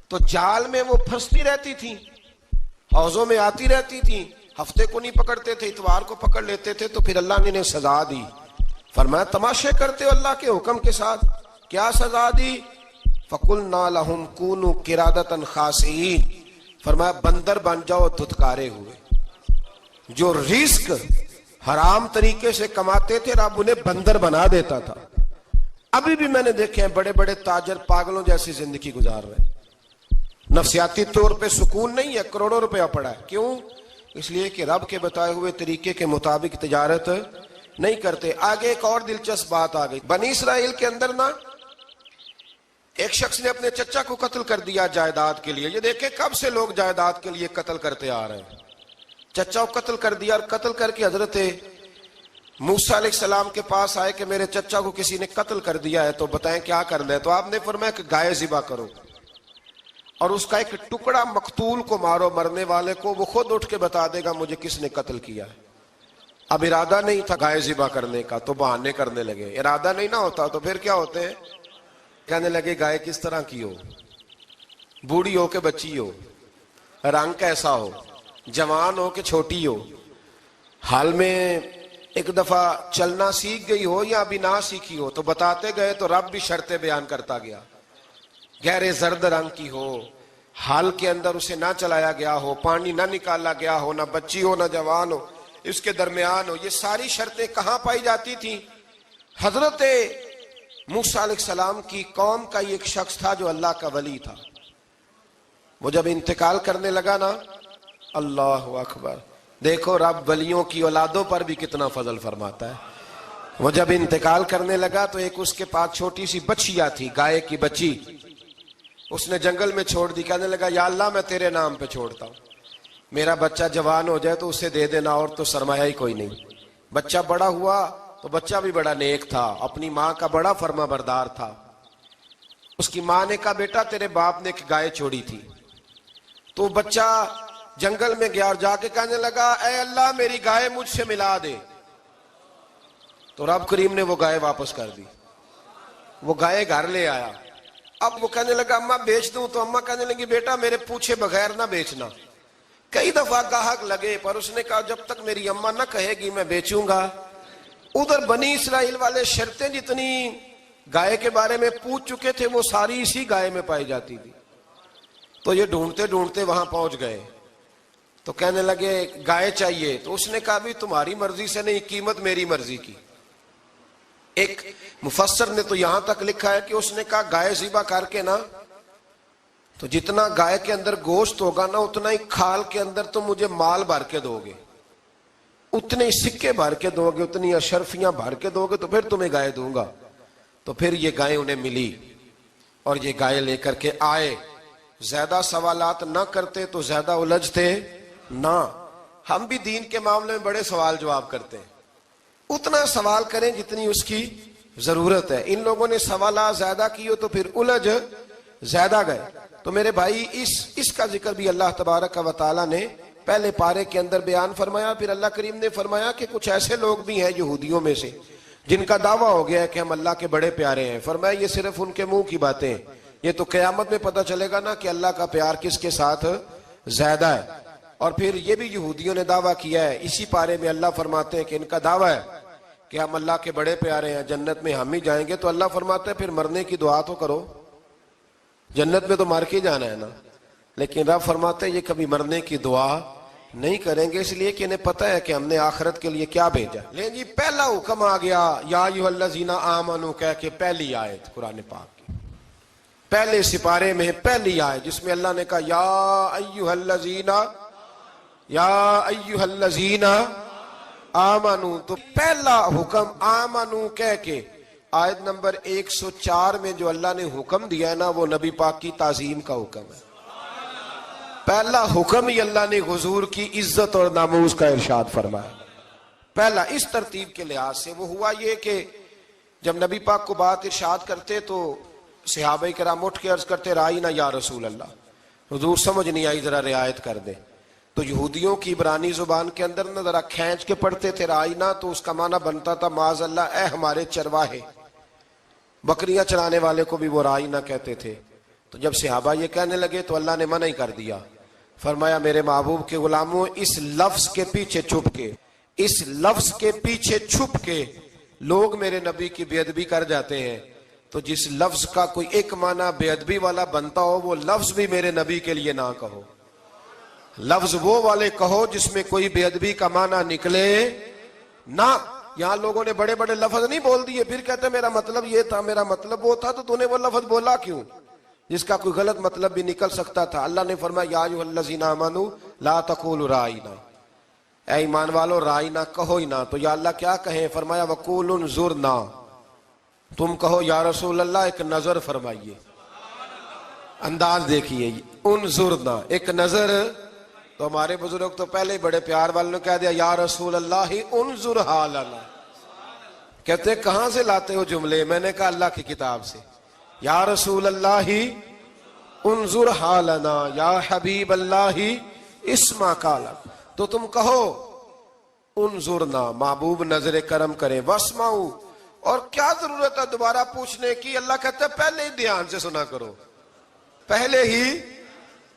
تو جال میں وہ پھنستی رہتی تھی، حوضوں میں آتی رہتی تھی۔ ہفتے کو نہیں پکڑتے تھے، اتوار کو پکڑ لیتے تھے، تو پھر اللہ نے انہیں سزا دی۔ فرمایا تماشے کرتے ہو اللہ کے حکم کے ساتھ، کیا سزا دی؟ فَقُلْنَا لَهُمْ كُونُوا قِرَادَةً خَاسِئِينَ، فرمایا بندر بن جاؤ دھتکارے ہوئے۔ جو رزق حرام طریقے سے کماتے تھے رب انہیں بندر بنا دیتا تھا۔ ابھی بھی میں نے دیکھے ہیں بڑے بڑے تاجر پاگلوں جیسی زندگی گزار رہے ہیں، نفسیاتی طور پہ سکون نہیں ہے، کروڑوں روپیہ پڑا ہے۔ کیوں؟ اس لیے کہ رب کے بتائے ہوئے طریقے کے مطابق تجارت نہیں کرتے۔ آگے ایک اور دلچسپ بات آ گئی، بنی اسرائیل کے اندر نا ایک شخص نے اپنے چچا کو قتل کر دیا جائیداد کے لیے۔ یہ دیکھیں کب سے لوگ جائیداد کے لیے قتل کرتے آ رہے ہیں۔ چچا کو قتل کر دیا، اور قتل کر کے حضرت موسیٰ علیہ السلام کے پاس آئے کہ میرے چچا کو کسی نے قتل کر دیا ہے، تو بتائیں کیا کرنا ہے؟ تو آپ نے فرمایا کہ گائے ذبح کرو، اور اس کا ایک ٹکڑا مقتول کو مارو، مرنے والے کو، وہ خود اٹھ کے بتا دے گا مجھے کس نے قتل کیا ہے۔ اب ارادہ نہیں تھا گائے ذبح کرنے کا تو بہانے کرنے لگے۔ ارادہ نہیں نہ ہوتا تو پھر کیا ہوتے ہیں؟ کہنے لگے گائے کس طرح کی ہو، بوڑھی ہو کہ بچی ہو، رنگ کیسا ہو، جوان ہو کہ چھوٹی ہو، حال میں ایک دفعہ چلنا سیکھ گئی ہو یا ابھی نہ سیکھی ہو، تو بتاتے گئے تو رب بھی شرطیں بیان کرتا گیا۔ گہرے زرد رنگ کی ہو، حال کے اندر اسے نہ چلایا گیا ہو، پانی نہ نکالا گیا ہو، نہ بچی ہو نہ جوان ہو، اس کے درمیان ہو۔ یہ ساری شرطیں کہاں پائی جاتی تھیں؟ حضرت موسیٰ علیہ السلام کی قوم کا ایک شخص تھا جو اللہ کا ولی تھا۔ وہ جب انتقال کرنے لگا نا، اللہ اکبر، دیکھو رب ولیوں کی اولادوں پر بھی کتنا فضل فرماتا ہے۔ وہ جب انتقال کرنے لگا تو ایک اس کے پاس چھوٹی سی بچیا تھی، گائے کی بچی، اس نے جنگل میں چھوڑ دی۔ کہنے لگا یا اللہ میں تیرے نام پہ چھوڑتا ہوں، میرا بچہ جوان ہو جائے تو اسے دے دینا، اور تو سرمایہ ہی کوئی نہیں۔ بچہ بڑا ہوا تو بچہ بھی بڑا نیک تھا، اپنی ماں کا بڑا فرما بردار تھا۔ اس کی ماں نے کہا بیٹا تیرے باپ نے ایک گائے چھوڑی تھی، تو بچہ جنگل میں گیا اور جا کے کہنے لگا اے اللہ میری گائے مجھ سے ملا دے، تو رب کریم نے وہ گائے واپس کر دی۔ وہ گائے گھر لے آیا، اب وہ کہنے لگا اماں بیچ دوں، تو اماں کہنے لگی بیٹا میرے پوچھے بغیر نہ بیچنا۔ کئی دفعہ گاہک لگے پر اس نے کہا جب تک میری اماں نہ کہے گی میں بیچوں گا۔ ادھر بنی اسرائیل والے شرطیں جتنی گائے کے بارے میں پوچھ چکے تھے وہ ساری اسی گائے میں پائی جاتی تھی، تو یہ ڈھونڈتے ڈھونڈتے وہاں پہنچ گئے، تو کہنے لگے گائے چاہیے، تو اس نے کہا بھی تمہاری مرضی سے نہیں، قیمت میری مرضی کی۔ ایک مفسر نے تو یہاں تک لکھا ہے کہ اس نے کہا گائے ذبح کر کے نا، تو جتنا گائے کے اندر گوشت ہوگا نا اتنا ہی کھال کے اندر تو مجھے مال بھر کے دو گے، اتنے ہی سکے بھر کے دو گے، اتنی اشرفیاں بھر کے دو گے، تو پھر تمہیں گائے دوں گا۔ تو پھر یہ گائے انہیں ملی اور یہ گائے لے کر کے آئے۔ زیادہ سوالات نہ کرتے تو زیادہ الجھتے نہ۔ ہم بھی دین کے معاملے میں بڑے سوال جواب کرتے ہیں، اتنا سوال کریں جتنی اس کی ضرورت ہے۔ ان لوگوں نے سوالات زیادہ کیے تو پھر الجھ زیادہ گئے۔ تو میرے بھائی اس کا ذکر بھی اللہ تبارک و تعالیٰ نے پہلے پارے کے اندر بیان فرمایا۔ پھر اللہ کریم نے فرمایا کہ کچھ ایسے لوگ بھی ہیں یہودیوں میں سے جن کا دعویٰ ہو گیا ہے کہ ہم اللہ کے بڑے پیارے ہیں۔ فرمایا یہ صرف ان کے منہ کی باتیں ہیں، یہ تو قیامت میں پتہ چلے گا نا کہ اللہ کا پیار کس کے ساتھ زیادہ ہے۔ اور پھر یہ بھی یہودیوں نے دعویٰ کیا ہے، اسی پارے میں اللہ فرماتے ہیں کہ ان کا دعویٰ ہے کہ ہم اللہ کے بڑے پیارے ہیں، جنت میں ہم ہی جائیں گے۔ تو اللہ فرماتے ہیں پھر مرنے کی دعا تو کرو، جنت میں تو مر کے جانا ہے نا۔ لیکن رب فرماتے ہیں یہ کبھی مرنے کی دعا نہیں کریں گے، اس لیے کہ انہیں پتہ ہے کہ ہم نے آخرت کے لیے کیا بھیجا۔ لیکن جی پہلا حکم آ گیا یا ایھا الذین آمنوا کہہ کے، پہلی آیت قرآن پاک کی پہلے سپارے میں پہلی آیت جس میں اللہ نے کہا یا ایھا الذین آمنوا، تو پہلا حکم آمنوا کہہ کے آیت نمبر 104 میں جو اللہ نے حکم دیا ہے نا وہ نبی پاک کی تعظیم کا حکم ہے. پہلا حکم ہی اللہ نے حضور کی عزت اور ناموس کا ارشاد فرمایا. پہلا اس ترتیب کے لحاظ سے وہ ہوا یہ کہ جب نبی پاک کو بات ارشاد کرتے تو صحابہ کرام اٹھ کے عرض کرتے رائینا یا رسول اللہ، حضور سمجھ نہیں آئی ذرا رعایت کر دے. تو یہودیوں کی عبرانی زبان کے اندر نہ ذرا کھینچ کے پڑھتے تھے رائینا، تو اس کا معنی بنتا تھا معاذ اللہ اے ہمارے چرواہے. بکریاں چرانے والے کو بھی وہ رائینا کہتے تھے. تو جب صحابہ یہ کہنے لگے تو اللہ نے منع ہی کر دیا. فرمایا میرے محبوب کے غلاموں، اس لفظ کے پیچھے چھپ کے لوگ میرے نبی کی بے ادبی کر جاتے ہیں. تو جس لفظ کا کوئی ایک معنی بے ادبی والا بنتا ہو وہ لفظ بھی میرے نبی کے لیے نہ کہو. لفظ وہ والے کہو جس میں کوئی بے ادبی کا معنی نکلے نہ. یہاں لوگوں نے بڑے بڑے لفظ نہیں بول دیے پھر کہتے میرا مطلب یہ تھا، میرا مطلب وہ تھا. تو نے وہ لفظ بولا کیوں جس کا کوئی غلط مطلب بھی نکل سکتا تھا؟ اللہ نے فرمایا یا ایھا الذین آمنوا لا تقولوا رائینا، اے ایمان والو رائینا کہو ہی نہ. تو یا اللہ کیا کہیں؟ فرمایا وقولوا انظرنا، تم کہو یا رسول اللہ ایک نظر فرمائیے. انداز دیکھیے، انظرنا ایک نظر. تو ہمارے بزرگ تو پہلے ہی بڑے پیار والوں نے کہہ دیا یا رسول اللہ انظر حالنا. کہتے کہاں سے لاتے ہو جملے؟ میں نے کہا اللہ کی کتاب سے. یا رسول اللہ انظر حالنا یا حبیب اللہ اسمع قالا. تو تم کہو انظرنا، محبوب نظر کرم کرے. واسمعوا، اور کیا ضرورت ہے دوبارہ پوچھنے کی؟ اللہ کہتے ہیں پہلے ہی دھیان سے سنا کرو، پہلے ہی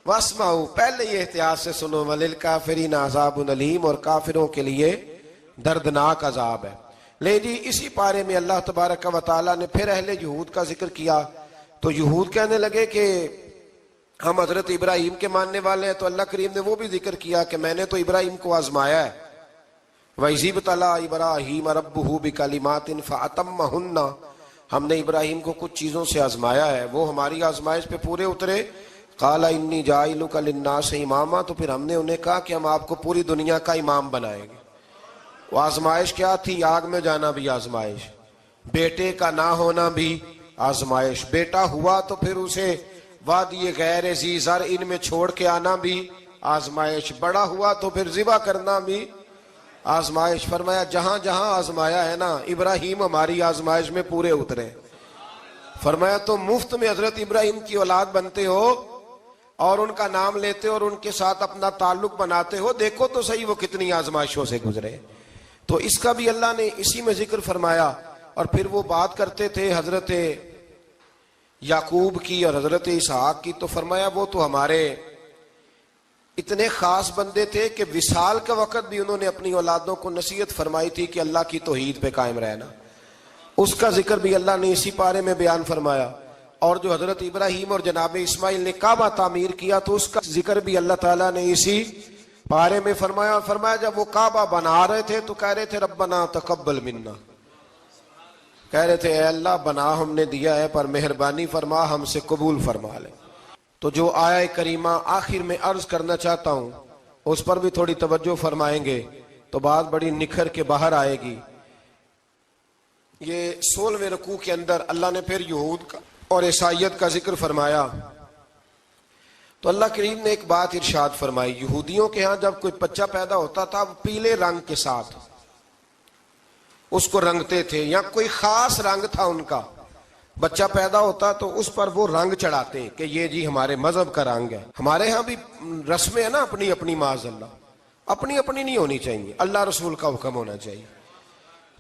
واسمعوا، پہلے ہی احتیاط سے سنو. وللکافرین عذاب علیم، اور کافروں کے لیے دردناک عذاب ہے. لے جی اسی پارے میں اللہ تبارک و تعالیٰ نے پھر اہل یہود کا ذکر کیا. تو یہود کہنے لگے کہ ہم حضرت ابراہیم کے ماننے والے ہیں. تو اللہ کریم نے وہ بھی ذکر کیا کہ میں نے تو ابراہیم کو آزمایا ہے. وَإِذِ ابْتَلَىٰ إِبْرَاهِيمَ رَبُّهُ بِكَلِمَاتٍ فَأَتَمَّهُنَّ، ہم نے ابراہیم کو کچھ چیزوں سے آزمایا ہے، وہ ہماری آزمائش پہ پورے اترے. قَالَ إِنِّي جَاعِلُكَ لِلنَّاسِ إِمَامًا، تو پھر ہم نے انہیں کہا کہ ہم آپ کو پوری دنیا کا امام بنائیں گے. وہ آزمائش کیا تھی؟ آگ میں جانا بھی آزمائش، بیٹے کا نہ ہونا بھی آزمائش. بیٹا ہوا تو پھر اسے وادی غیر ذی زرع ان میں چھوڑ کے آنا بھی آزمائش. بڑا ہوا تو پھر ذبح کرنا بھی آزمائش. فرمایا جہاں جہاں آزمایا ہے نا ابراہیم ہماری آزمائش میں پورے اترے. فرمایا تو مفت میں حضرت ابراہیم کی اولاد بنتے ہو اور ان کا نام لیتے ہو اور ان کے ساتھ اپنا تعلق بناتے ہو، دیکھو تو صحیح وہ کتنی آزمائشوں سے گزرے. تو اس کا بھی اللہ نے اسی میں ذکر فرمایا. اور پھر وہ بات کرتے تھے حضرت یعقوب کی اور حضرت اسحاق کی. تو فرمایا وہ تو ہمارے اتنے خاص بندے تھے کہ وصال کے وقت بھی انہوں نے اپنی اولادوں کو نصیحت فرمائی تھی کہ اللہ کی توحید پہ قائم رہنا. اس کا ذکر بھی اللہ نے اسی پارے میں بیان فرمایا. اور جو حضرت ابراہیم اور جناب اسماعیل نے کعبہ تعمیر کیا تو اس کا ذکر بھی اللہ تعالیٰ نے اسی پارے میں فرمایا. فرمایا جب وہ کعبہ بنا رہے تھے تو کہہ رہے تھے ربنا تقبل منا، کہہ رہے تھے اے اللہ بنا ہم نے دیا ہے پر مہربانی فرما ہم سے قبول فرما لے. تو جو آیہ کریمہ آخر میں عرض کرنا چاہتا ہوں اس پر بھی تھوڑی توجہ فرمائیں گے تو بات بڑی نکھر کے باہر آئے گی. یہ 16ویں رکوع کے اندر اللہ نے پھر یہود کا اور عیسائیت کا ذکر فرمایا. تو اللہ کریم نے ایک بات ارشاد فرمائی. یہودیوں کے ہاں جب کوئی بچہ پیدا ہوتا تھا وہ پیلے رنگ کے ساتھ اس کو رنگتے تھے، یا کوئی خاص رنگ تھا ان کا. بچہ پیدا ہوتا تو اس پر وہ رنگ چڑھاتے کہ یہ جی ہمارے مذہب کا رنگ ہے. ہمارے ہاں بھی رسمیں ہیں نا اپنی اپنی، معاذ اللہ اپنی اپنی نہیں ہونی چاہیے، اللہ رسول کا حکم ہونا چاہیے.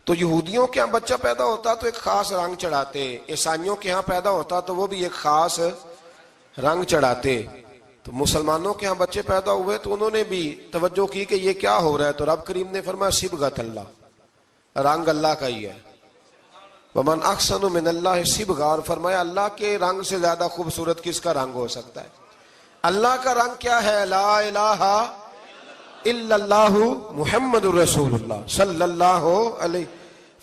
تو یہودیوں کے ہاں بچہ پیدا ہوتا تو ایک خاص رنگ چڑھاتے، عیسائیوں کے ہاں پیدا ہوتا تو وہ بھی ایک خاص رنگ چڑھاتے. تو مسلمانوں کے ہاں بچے پیدا ہوئے تو انہوں نے بھی توجہ کی کہ یہ کیا ہو رہا ہے. تو رب کریم نے فرمایا صبغۃ اللہ، رنگ اللہ کا ہی ہے. ومن احسن من اللہ صبغہ، اور فرمایا اللہ کے رنگ سے زیادہ خوبصورت کس کا رنگ ہو سکتا ہے؟ اللہ کا رنگ کیا ہے؟ لا الہ الا اللہ محمد رسول اللہ صلی اللہ علیہ.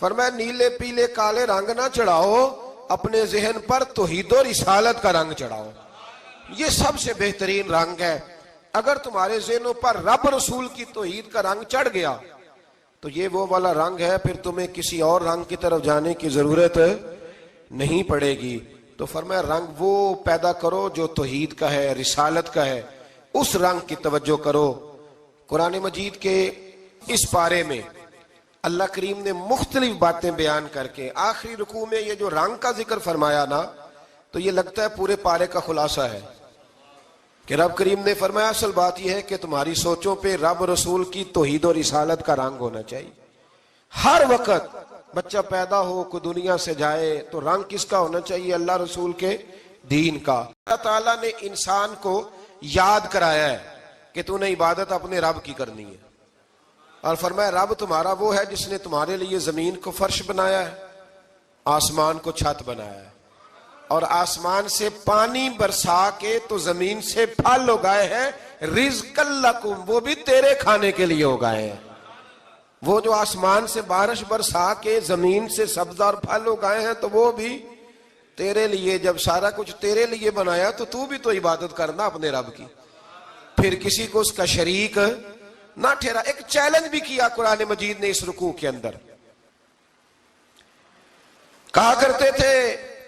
فرمایا نیلے پیلے کالے رنگ نہ چڑھاؤ، اپنے ذہن پر توحید و رسالت کا رنگ چڑھاؤ. یہ سب سے بہترین رنگ ہے. اگر تمہارے ذہنوں پر رب رسول کی توحید کا رنگ چڑھ گیا تو یہ وہ والا رنگ ہے، پھر تمہیں کسی اور رنگ کی طرف جانے کی ضرورت نہیں پڑے گی۔ تو فرمایا رنگ وہ پیدا کرو جو توحید کا ہے، رسالت کا ہے، اس رنگ کی توجہ کرو۔ قرآن مجید کے اس پارے میں اللہ کریم نے مختلف باتیں بیان کر کے آخری رکوع میں یہ جو رنگ کا ذکر فرمایا نا، تو یہ لگتا ہے پورے پارے کا خلاصہ ہے کہ رب کریم نے فرمایا اصل بات یہ ہے کہ تمہاری سوچوں پہ رب رسول کی توحید و رسالت کا رنگ ہونا چاہیے۔ ہر وقت بچہ پیدا ہو، کوئی دنیا سے جائے، تو رنگ کس کا ہونا چاہیے؟ اللہ رسول کے دین کا۔ اللہ تعالیٰ نے انسان کو یاد کرایا ہے کہ تو نے عبادت اپنے رب کی کرنی ہے، اور فرمایا رب تمہارا وہ ہے جس نے تمہارے لیے زمین کو فرش بنایا ہے، آسمان کو چھت بنایا ہے، اور آسمان سے پانی برسا کے تو زمین سے پھل اگائے ہیں، رزقا لکم، وہ بھی تیرے کھانے کے لیے اگائے ہیں۔ وہ جو آسمان سے بارش برسا کے زمین سے سبز اور پھل اگائے ہیں تو وہ بھی تیرے لیے۔ جب سارا کچھ تیرے لیے بنایا تو بھی تو عبادت کرنا اپنے رب کی، پھر کسی کو اس کا شریک نہ ٹھہرا۔ ایک چیلنج بھی کیا قرآن مجید نے اس رکوع کے اندر۔ کہا کرتے تھے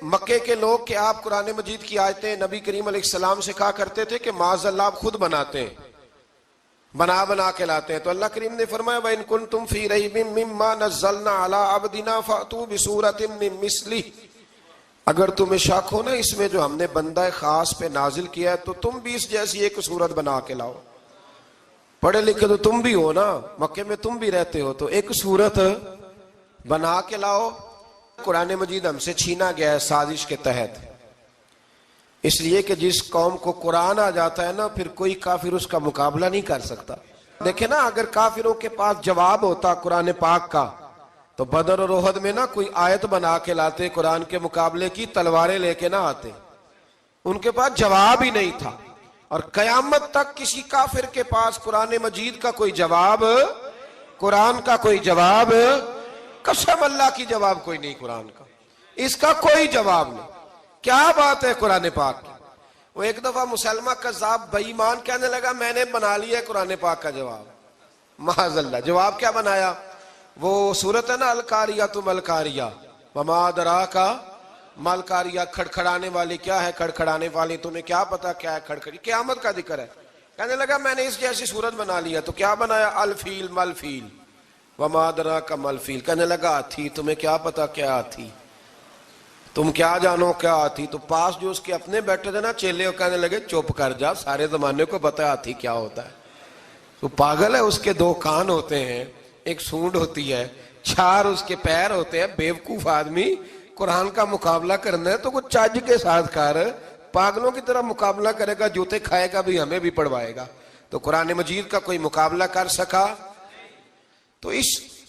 مکے کے لوگ کہ آپ قرآن مجید کی آیتیں نبی کریم علیہ السلام سے کہا کرتے تھے کہ معاذ اللہ آپ خود بناتے ہیں، بنا کے لاتے ہیں۔ تو اللہ کریم نے فرمایا وَإِن كُنتُمْ فِي رَيْبٍ مِّمَّا نَزَّلْنَا عَلَىٰ عَبْدِنَا فَأْتُوا بِسُورَةٍ مِّن مِّثْلِهِ، اگر تمہیں شک ہو نا اس میں جو ہم نے بندہ خاص پہ نازل کیا ہے تو تم بھی اس جیسی ایک صورت بنا کے لاؤ۔ پڑھے لکھے تو تم بھی ہو نا، مکے میں تم بھی رہتے ہو، تو ایک صورت بنا کے لاؤ۔ قرآن مجید ہم سے چھینا گیا ہے سازش کے تحت، اس لیے کہ جس قوم کو قرآن آ جاتا ہے نا پھر کوئی کافر اس کا مقابلہ نہیں کر سکتا۔ دیکھیں نا، اگر کافروں کے پاس جواب ہوتا قرآن پاک کا تو بدر اور احد میں نا کوئی آیت بنا کے لاتے، قرآن کے مقابلے کی تلواریں لے کے نہ آتے، ان کے پاس جواب ہی نہیں تھا۔ اور قیامت تک کسی کافر کے پاس قرآن مجید کا کوئی جواب، قرآن کا کوئی جواب، قسم اللہ کی جواب کوئی نہیں، قرآن کا اس کا کوئی جواب نہیں۔ کیا بات ہے قرآن پاک کی۔ وہ ایک دفعہ مسلمہ کذاب بے ایمان کہنے لگا میں نے بنا لیا ہے قرآن پاک کا جواب، معاذ اللہ۔ جواب کیا بنایا؟ وہ سورت ہے نا القاریۃ ما القاریۃ وما ادراک ما القاریۃ، کھڑکھڑانے والی کیا ہے، کھڑکھڑانے والی تمہیں کیا پتا کیا ہے کھڑکھڑی، قیامت کا ذکر ہے۔ کہنے لگا میں نے اس جیسی سورت بنا لیا، تو کیا بنایا؟ الفیل ملفیل وما ادراک ما الفیل۔ کہنے لگا ہاتھی، تمہیں کیا پتا کیا ہاتھی، تم کیا جانو کیا ہاتھی۔ تو پاس جو اس کے اپنے بیٹھے تھے نا چیلے، وہ کہنے لگے چپ کر جا، سارے زمانے کو پتا ہے ہاتھی کیا ہوتا ہے۔ تو پاگل ہے، اس کے دو کان ہوتے ہیں، ایک سونڈ ہوتی ہے، چار اس کے پیر ہوتے ہیں۔ بیوقوف آدمی، قرآن کا مقابلہ کرنا ہے تو کچھ چج کے ساتھ کر، پاگلوں کی طرح مقابلہ کرے گا، جوتے کھائے گا بھی، ہمیں بھی پڑھوائے گا۔ تو قرآن مجید کا کوئی مقابلہ کر سکا؟ تو اس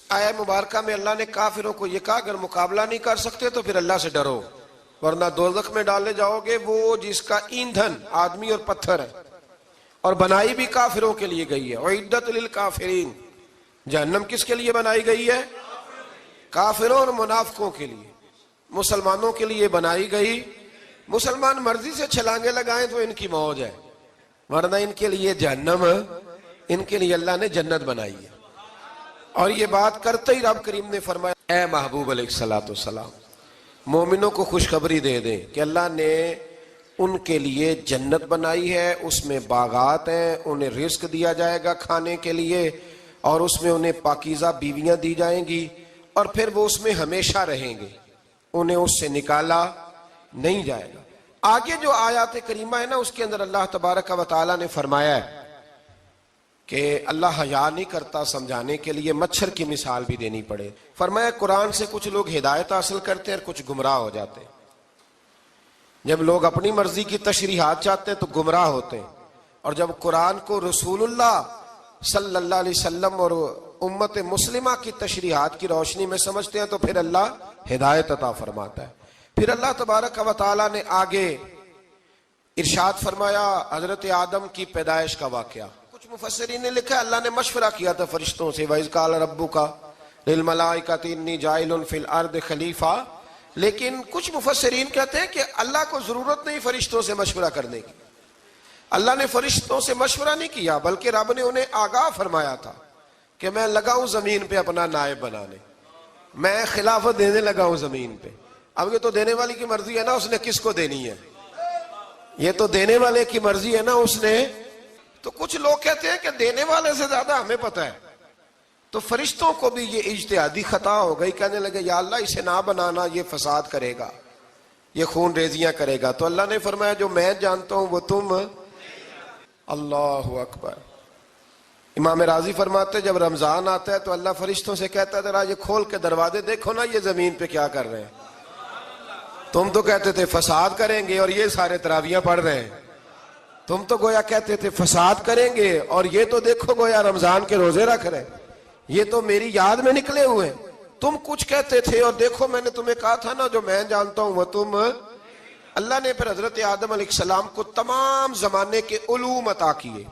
آیہ مبارکہ میں اللہ نے کافروں کو یہ کہا اگر مقابلہ نہیں کر سکتے تو پھر اللہ سے ڈرو، ورنہ دوزخ میں ڈالے جاؤ گے، وہ جس کا ایندھن آدمی اور پتھر ہے، اور بنائی بھی کافروں کے لیے گئی ہے۔ اعدت للکافرین، جہنم کس کے لیے بنائی گئی ہے؟ کافروں اور منافقوں کے لیے۔ مسلمانوں کے لیے بنائی گئی، مسلمان مرضی سے چھلانگے لگائیں تو ان کی موج ہے، ورنہ ان کے لیے جہنم، ان کے لیے اللہ نے جنت بنائی ہے۔ اور یہ بات کرتے ہی رب کریم نے فرمایا اے محبوب علیہ السلام مومنوں کو خوشخبری دے دیں کہ اللہ نے ان کے لیے جنت بنائی ہے، اس میں باغات ہیں، انہیں رزق دیا جائے گا کھانے کے لیے، اور اس میں انہیں پاکیزہ بیویاں دی جائیں گی، اور پھر وہ اس میں ہمیشہ رہیں گے، انہیں اس سے نکالا نہیں جائے گا۔ آگے جو آیات کریمہ ہے نا اس کے اندر اللہ تبارک و تعالیٰ نے فرمایا ہے کہ اللہ حیا نہیں کرتا سمجھانے کے لیے، مچھر کی مثال بھی دینی پڑے۔ فرمایا قرآن سے کچھ لوگ ہدایت حاصل کرتے ہیں اور کچھ گمراہ ہو جاتے ہیں۔ جب لوگ اپنی مرضی کی تشریحات چاہتے ہیں تو گمراہ ہوتے ہیں، اور جب قرآن کو رسول اللہ صلی اللہ علیہ وسلم اور امت مسلمہ کی تشریحات کی روشنی میں سمجھتے ہیں تو پھر اللہ ہدایت عطا فرماتا ہے۔ پھر اللہ تبارک و تعالیٰ نے آگے ارشاد فرمایا حضرت آدم کی پیدائش کا واقعہ۔ کچھ مفسرین نے لکھا اللہ نے مشورہ کیا تھا فرشتوں سے، وَإِذْ قَالَ رَبُّكَ لِلْمَلَائِكَةِ إِنِّي جَاعِلٌ فِي الْأَرْضِ خَلِيفَةً، لیکن کچھ مفسرین کہتے ہیں کہ اللہ کو ضرورت نہیں فرشتوں سے مشورہ کرنے کی، اللہ نے فرشتوں سے مشورہ نہیں کیا، بلکہ رب نے انہیں آگاہ فرمایا تھا کہ میں لگا ہوں زمین پہ اپنا نائب بنانے، میں خلافت دینے لگا ہوں زمین پہ۔ اب یہ تو دینے والی کی مرضی ہے نا، اس نے کس کو دینی ہے، یہ تو دینے والے کی مرضی ہے نا، اس نے۔ تو کچھ لوگ کہتے ہیں کہ دینے والے سے زیادہ ہمیں پتہ ہے۔ تو فرشتوں کو بھی یہ اجتہادی خطا ہو گئی، کہنے لگے یا اللہ اسے نہ بنانا، یہ فساد کرے گا، یہ خون ریزیاں کرے گا۔ تو اللہ نے فرمایا جو میں جانتا ہوں وہ تم۔ اللہ اکبر۔ امام راضی فرماتے جب رمضان آتا ہے تو اللہ فرشتوں سے کہتا ہے ذرا یہ کھول کے دروازے دیکھو نا، یہ زمین پہ کیا کر رہے ہیں۔ تم تو کہتے تھے فساد کریں گے اور یہ سارے تراویحیں پڑھ رہے ہیں، تم تو گویا کہتے تھے فساد کریں گے اور یہ تو دیکھو گویا رمضان کے روزے رکھ رہے ہیں، یہ تو میری یاد میں نکلے ہوئے ہیں۔ تم کچھ کہتے تھے اور دیکھو میں نے تمہیں کہا تھا نا جو میں جانتا ہوں وہ تم۔ اللہ نے پھر حضرت آدم علیہ السلام کو تمام زمانے کے علوم عطا کیے،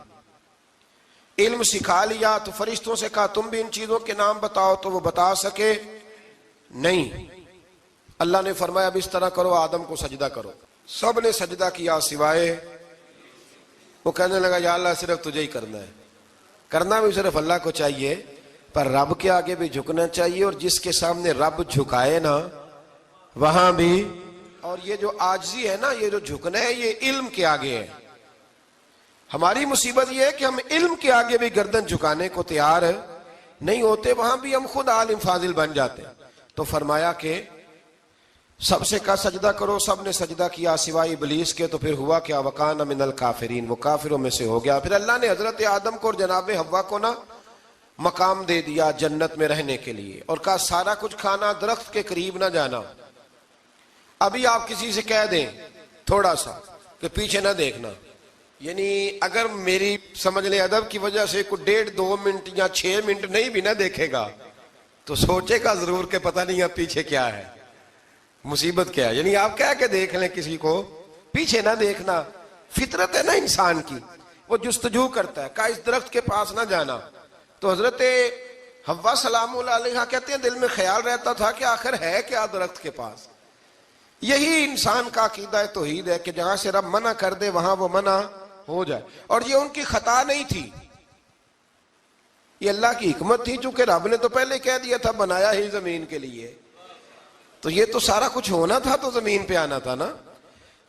علم سکھا لیا۔ تو فرشتوں سے کہا تم بھی ان چیزوں کے نام بتاؤ، تو وہ بتا سکے نہیں۔ اللہ نے فرمایا اب اس طرح کرو، آدم کو سجدہ کرو۔ سب نے سجدہ کیا سوائے، وہ کہنے لگا یا اللہ صرف تجھے ہی کرنا ہے، کرنا بھی صرف اللہ کو چاہیے، پر رب کے آگے بھی جھکنا چاہیے، اور جس کے سامنے رب جھکائے نا وہاں بھی۔ اور یہ جو عاجزی ہے نا، یہ جو جھکنا ہے، یہ علم کے آگے ہے۔ ہماری مصیبت یہ ہے کہ ہم علم کے آگے بھی گردن جھکانے کو تیار نہیں ہوتے، وہاں بھی ہم خود عالم فاضل بن جاتے۔ تو فرمایا کہ سب سے کہا سجدہ کرو، سب نے سجدہ کیا سوائے ابلیس کے۔ تو پھر ہوا کیا وکان من الکافرین، وہ کافروں میں سے ہو گیا۔ پھر اللہ نے حضرت آدم کو اور جناب حوا کو نا مقام دے دیا جنت میں رہنے کے لیے، اور کہا سارا کچھ کھانا، درخت کے قریب نہ جانا۔ ابھی آپ کسی سے کہہ دیں تھوڑا سا کہ پیچھے نہ دیکھنا، یعنی اگر میری سمجھ لیں ادب کی وجہ سے کوئی 1.5-2 منٹ یا 6 منٹ نہیں بھی نہ دیکھے گا تو سوچے گا ضرور کہ پتہ نہیں اب پیچھے کیا ہے، مصیبت کیا ہے۔ یعنی آپ کہہ کے دیکھ لیں کسی کو، پیچھے نہ دیکھنا، فطرت ہے نا انسان کی، وہ جستجو کرتا ہے، کہا اس درخت کے پاس نہ جانا۔ تو حضرت حوا سلام اللہ علیہ کہتے ہیں دل میں خیال رہتا تھا کہ آخر ہے کیا درخت کے پاس۔ یہی انسان کا عقیدہ توحید ہے کہ جہاں سے رب منع کر دے وہاں وہ منع ہو جائے، اور یہ ان کی خطا نہیں تھی، یہ اللہ کی حکمت تھی، چونکہ رب نے تو پہلے کہہ دیا تھا بنایا ہی زمین کے لیے، تو یہ تو سارا کچھ ہونا تھا تو زمین پہ آنا تھا نا۔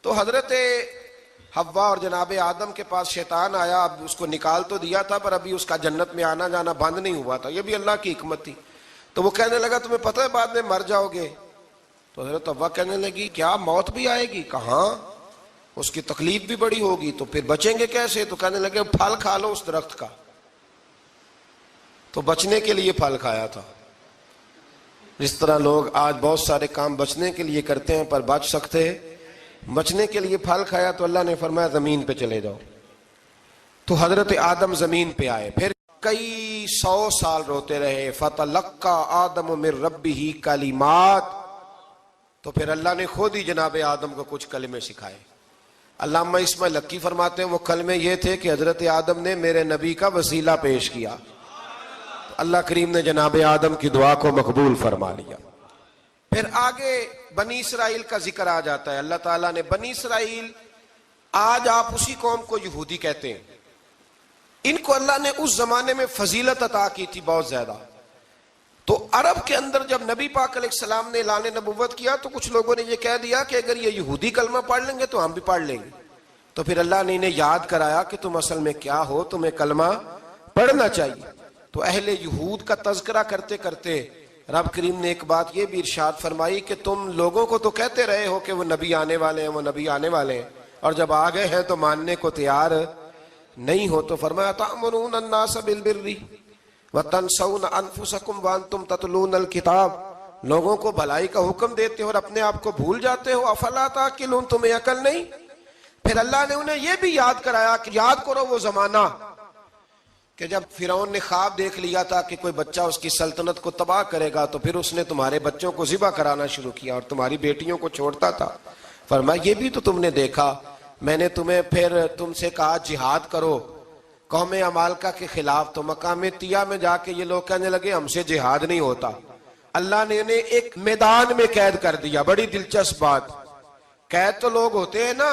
تو حضرت حوا اور جناب آدم کے پاس شیطان آیا، اب اس کو نکال تو دیا تھا پر ابھی اس کا جنت میں آنا جانا بند نہیں ہوا تھا، یہ بھی اللہ کی حکمت تھی۔ تو وہ کہنے لگا تمہیں پتہ ہے بعد میں مر جاؤ گے؟ تو حضرت حوا کہنے لگی کیا موت بھی آئے گی؟ کہاں، اس کی تکلیف بھی بڑی ہوگی، تو پھر بچیں گے کیسے؟ تو کہنے لگے پھل کھا لو اس درخت کا۔ تو بچنے کے لیے پھل کھایا تھا، جس طرح لوگ آج بہت سارے کام بچنے کے لیے کرتے ہیں پر بچ سکتے، بچنے کے لیے پھل کھایا۔ تو اللہ نے فرمایا زمین پہ چلے جاؤ۔ تو حضرت آدم زمین پہ آئے، پھر کئی 100 سال روتے رہے۔ فَتَلَقَّى آدَمُ مِن رَبِّهِ کَلِمَاتٍ، تو پھر اللہ نے خود ہی جناب آدم کو کچھ کلمے سکھائے۔ علامہ اسماعیل لکی فرماتے ہیں وہ کلمے یہ تھے کہ حضرت آدم نے میرے نبی کا وسیلہ پیش کیا، اللہ کریم نے جناب آدم کی دعا کو مقبول فرما لیا۔ پھر آگے بنی اسرائیل کا ذکر آ جاتا ہے۔ اللہ تعالیٰ نے بنی اسرائیل، آج آپ اسی قوم کو یہودی کہتے ہیں، ان کو اللہ نے اس زمانے میں فضیلت عطا کی تھی بہت زیادہ۔ تو عرب کے اندر جب نبی پاک علیہ السلام نے اعلان نبوت کیا تو کچھ لوگوں نے یہ کہہ دیا کہ اگر یہ یہودی کلمہ پڑھ لیں گے تو ہم بھی پڑھ لیں گے۔ تو پھر اللہ نے انہیں یاد کرایا کہ تم اصل میں کیا ہو، تمہیں کلمہ پڑھنا چاہیے۔ تو اہل یہود کا تذکرہ کرتے کرتے رب کریم نے ایک بات یہ بھی ارشاد فرمائی کہ تم لوگوں کو تو کہتے رہے ہو کہ وہ نبی آنے والے ہیں، وہ نبی آنے والے ہیں، اور جب آ گئے ہیں تو ماننے کو تیار نہیں ہو۔ تو فرمایا تأمرون الناس بالبر وَتَنْسَوْنَ أَنفُسَكُمْ وَأَنْتُمْ تَتْلُونَ الْكِتَابَ، لوگوں کو بھلائی کا حکم دیتے ہو اور اپنے آپ کو بھول جاتے ہو۔ افلا تعقلون، تمہیں عقل نہیں؟ پھر اللہ نے انہیں یہ بھی یاد کرایا کہ یاد کرو وہ زمانہ کہ جب فرعون نے خواب دیکھ لیا تھا کہ کوئی بچہ اس کی سلطنت کو تباہ کرے گا، تو پھر اس نے تمہارے بچوں کو ذبح کرانا شروع کیا اور تمہاری بیٹیوں کو چھوڑتا تھا۔ فرمایا یہ بھی تو تم نے دیکھا، میں نے تمہیں پھر تم سے کہا جہاد کرو قوم عمالقہ کے خلاف، تو مقام طیہ میں جا کے یہ لوگ کہنے لگے ہم سے جہاد نہیں ہوتا۔ اللہ نے انہیں ایک میدان میں قید کر دیا۔ بڑی دلچسپ بات، قید تو لوگ ہوتے ہیں نا